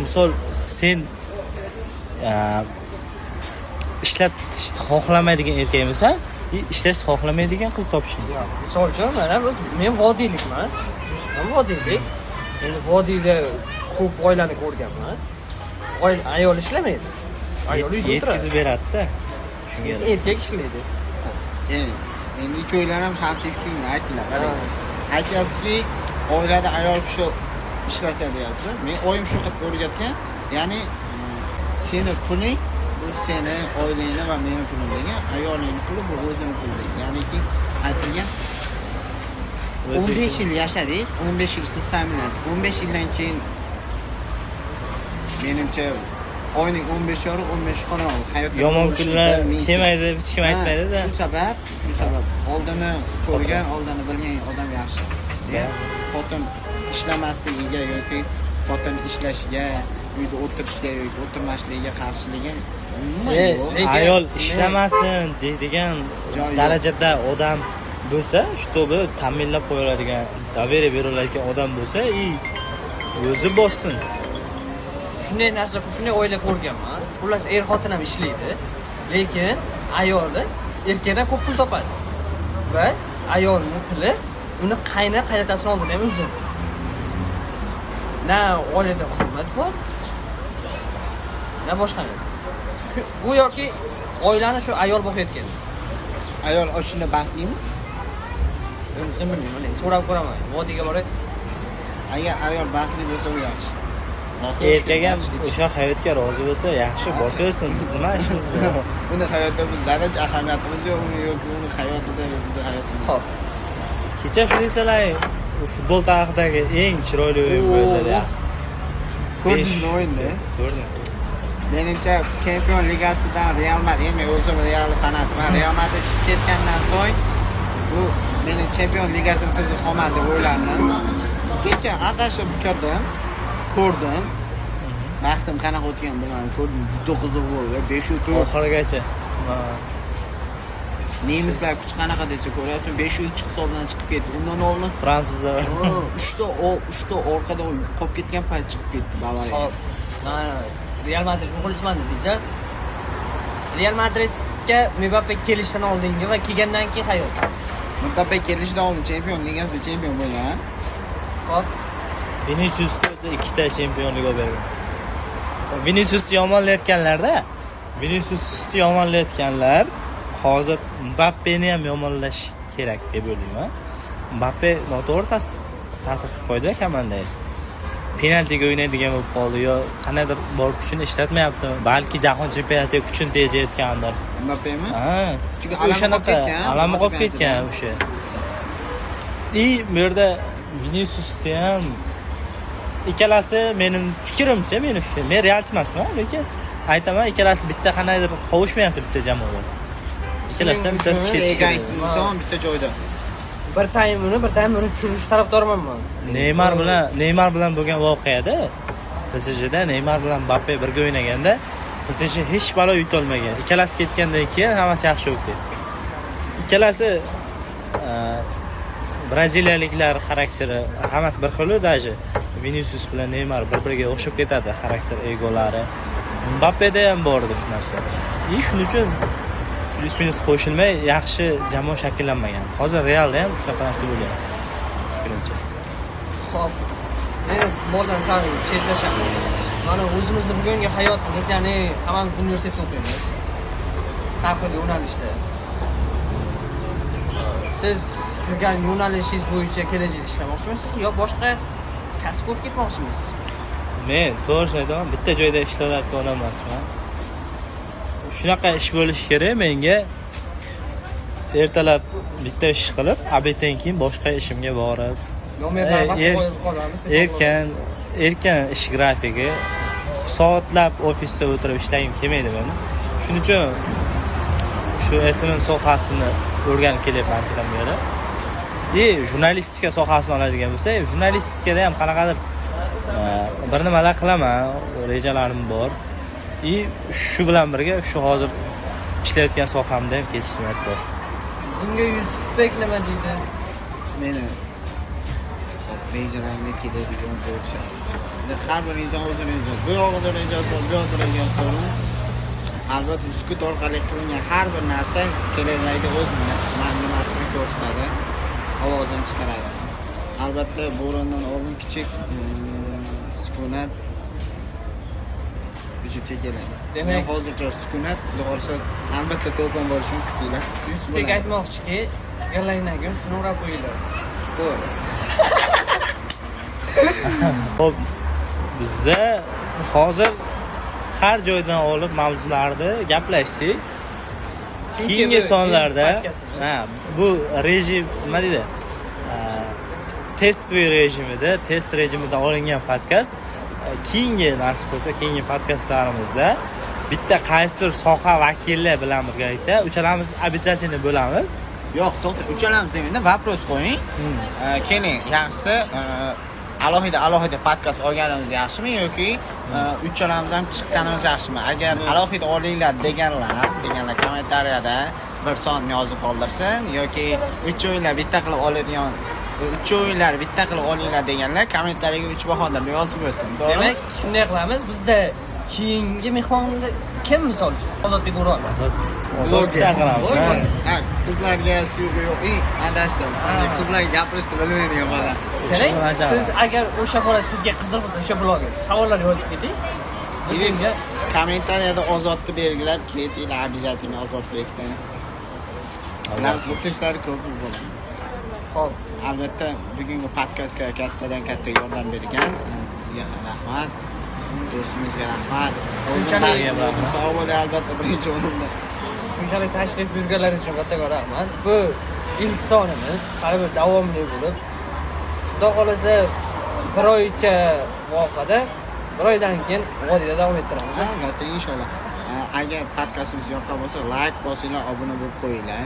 misol sen ishlatishni xohlamaydigan erkak bo'lsa, ishlashni xohlamaydigan qiz topishing. Misol uchun mana men vodiylikman. Men vodiylik. Endi vodiyda ko'p oilani ko'rganman. Ayol ishlamaydi. Ayol uyda o'tiradi. Yetkazib beradi-da. Shunga erkak ishlaydi. Endi ikkovlar ham shaxsiy fikrini aytdilar. Qarang. Aytyapsizki, oilada ayol kishi ishlasa deyapsiz. Men oyim shu qilib o'rgatgan. Ya'ni seni puling bu seni oilangni va meni pulim degan, ayolning puli bu o'zini puli. Ya'niki aytilgan 15 yil yashadingiz, 15 yil siz ta'minladingiz. 15 yildan keyin menimcha oyning 15 yorug' 15 xona hayotga yomon kunlar kelmaydi, hech kim aytmaydi-da. Shu sabab oldini ko'rgan, oldini bilgan odam yaxshi. Xotin ishlamasligiga yoki xotin ishlashiga, uyda o'tirishiga yoki o'tirmasligiga qarshiligi ayol ishlamasin deydigan darajada odam bo'lsa, shtobi ta'minlab qo'yiladigan, daveriya beriladigan odam bo'lsa, o'zi bossin. Shunday narsa, shunday o'ylab ko'rganman. Xullas, xotin ham ishlaydi, lekin ayoli erkakdan ko'p pul topadi. Va ayolning tili uni qaynatasini oldida ham uzun. Na oilada hurmat bor, na boshqa narsa. Bu yoki oilani shu ayol boqayotgan. Ayol shunda baxtlimi? O'zim bilmayman, so'rab ko'raman. Vodiyga borib, agar ayol baxtli bo'lsa u yaxshi. Erkak ham o'sha hayotga rozi bo'lsa, yaxshi bosaversin. Biz nima ishimiz bor? Uni hayotda biz zarracha ahamiyatimiz yo'q, yoki uni hayotida biz hayotimiz. Xo'p. Kecha Filisalar futbol tarixidagi eng chiroyli o'yin bo'ldi. Ko'rdingizmi o'yinni? Ko'rdim. Menimcha Chempion Ligasidan Real Madrid, men o'zim Real fanatiman. Real Madrid chiqib ketgandan so'ng bu mening Chempion Ligasi qiziq qolmadi deb o'ylardim. Kecha adashib kirdim, ko'rdim. Vaqtim qanaqa o'tgan bilmadim, ko'rdim. Juda qiziq bo'ldi. 5-4 oxirigacha. Nemislar kuch qanaqa desa ko'ryapsiz, 5-2 hisobdan chiqib ketdi. Undan oldin fransuzlar 3ta orqada qolib ketgan payt chiqib ketdi Bavariya. Hop. Real Madrid muxlisman dedingiz. Real Madridga Mbappe kelishdan oldingi va kelgandan keyin hayot. Mbappe kelishdan oldin Chempion Ligasida chempion bo'lgan. Hop. Vinicius o'zi 2 ta chempionlik bergan. Viniciusni yomonlayotganlarda, Viniciusni yomonlayotganlar hozir Mbappeni ham yomonlash kerak deb o'ylayman. Mbappe noto'g'ri ta'sir qilib qo'ydi komandaya. Penaltiga o'ynaydigan bo'lib qoldi yo qanaqadir bor kuchini ishlatmayapti. Balki jahon chempionatiga kuchini tejayotgandir. Mbappemi? Ha. Chunki alami qolib ketgan o'sha. Bu yerda Vinicius ham ikkalasi mening fikrimcha, men realchi emasman, lekin aytaman, ikkalasi bitta qanaqadir qovushmayapti bitta jamoada. Ikkalasi ham bittasi egoist inson bitta joyda. Bir taym uni tushirish tarafdoriman men. Neymar bilan bo'lgan voqeada PSJda Neymar bilan Mbappe birga o'ynaganda PSJ hech balo yuta olmagan. Ikkalasi ketgandan keyin hammasi yaxshi bo'lib ketdi. Ikkalasi braziliyaliklar xarakteri hammasi bir xil даже Vinicius bilan Neymar bir-biriga o'xshab ketadi xarakter egolari. Mbappeda ham bor edi shu narsa. Shuning uchun plus-minus qo'shilmay yaxshi jamoa shakllanmagan. Hozir Realda ham shunaqa narsa bo'lyapti. Fikrimcha. Xo'p. Men futboldan sal chetlashamiz. Mana o'zimizni bugungi hayotimiz, ya'ni hammamiz universitetda o'qiymiz. Har xil yo'nalishda. Siz kirgan yo'nalishingiz bo'yicha kelajakda ishlamoqchimisiz yo boshqa kasb olib ketmoqchimisiz? Men to'g'risini aytaman, bitta joyda ishlayotgan odam emasman. Shunaqa ish bo'lishi kerak menga. Ertalab bitta ish qilib, obeddan keyin boshqa ishimga borib, erkin ish grafigi, soatlab ofisda o'tirib ishlagim kelmaydi meni. Shuning uchun shu SMM sohasini o'rganib kelyapman anchadan beri. Jurnalistika sohasini oladigan bo'lsa, jurnalistikada ham qanaqadir bir nimalar qilaman, rejalarim bor. Shu bilan birga shu hozir ishlayotgan sohamda ham ketish niyat bor. Bunga Yusufbek nima deydi? Meni rejalarga keladigan bo'lsa. Har bir inson o'zini bu yog'ida rejasi bor, bu yoqda rejasi bor. Albatta sukut orqali qilingan har bir narsa kelajakda o'z nimasini ko'rsatadi, ovozini chiqaradi. Albatta bo'rondan oldin kichik sukunat vujudga keladi. Demak, hozircha sukunat, xudo albatta to'fon bo'lishini kutinglar. Yusufbek aytmoqchiki, galangnagun sinirab qo'yiladi. To'g'ri. Xo'p, bizda hozir har joydan olib mavzularni gaplashdik. Keyingi sonlarda bu rejim nima deydi? Testli rejimida, test rejimida olingan podkast. Keyingi nasib bo'lsa, keyingi podkastlarimizda bitta qaysidir soha vakillari bilan birgalikda uchalamiz обязательно bo'lamiz. Yo'q, to'xta, uchalamiz demangda, вопрос qo'ying. Keling, yaxshisi alohida podkast olganimiz yaxshimi yoki uchalamiz ham chiqqanimiz yaxshimi? Agar alohida olinglar deganlar kommentariyada bir son yozib qoldirsin yoki uchovinglar bitta qilib oladigan uchovinglar bitta qilib olinglar deganlar kommentariyaga 3 bahodirni yozib qo'ysin. To'g'rimi? Demak, shunday qilamiz. Bizda keyingi mehmonlar kim misol uchun? Ozodbek O'rolov. Qizlarga suyuqi yo'q. Adashdim. Qizlarga gapirishni bilmaydigan bola. Siz agar o'sha bola sizga qiziq bo'lsa, o'sha blogga savollar yozib keting. Bizga kommentariyada ozodni belgilab ketinglar, обязательно ozodbekdan. Bilamiz, muxlislar ko'p bo'ladi. Xo'p, albatta bugungi podkastga kattadan katta yordam bergan sizga rahmat, do'stimizga rahmat. O'zim sog' bo'ling albatta birinchi o'rinda. shunchalik tashrif buyurganlaringiz uchun katta rahmat. Bu ilk sonimiz, hali bir davomli bo'lib, xudo xolasa bir oycha voqada, bir oydan keyin vodiyda davom ettiramiz. Albatta inshaalloh. Agar podkastimiz yoqqan bo'lsa, like bosinglar, obuna bo'lib qo'yinglar.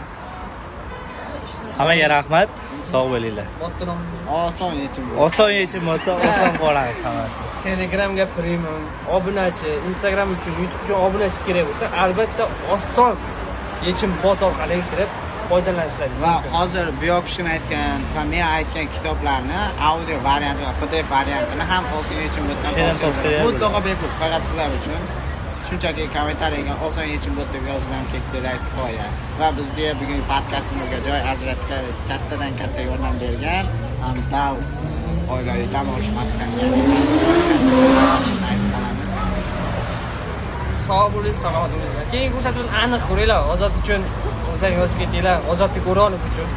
Hammaga rahmat, sog' bo'linglar. Oson yechim. Oson yechim bo'lsa, oson qolamiz hammasi. Telegramga premium, obunachi, Instagram uchun, YouTube uchun obunachi kerak bo'lsa, albatta oson yechim bot orqali kirib foydalanishlari. Va hozir bu yoq kishini aytgan va men aytgan kitoblarni audio varianti va PDF variantini ham oson yechim botdan mutlaqo bepul, faqat sizlar uchun. Shunchaki kommentariyaga oson yechim bot deb yozib ham ketsanglar kifoya. Va bizga bugungi podkastimizga joy ajratgan, kattadan katta yordam bergan Andals oilaviy dam olish maskaniga qolamiz. Sog' bo'ling, salomat bo'linglar. Keyingi ko'rsatuvni aniq ko'ringlar. Ozod uchun o'zlaringiz yozib ketinglar. Ozodbek O'rolov uchun.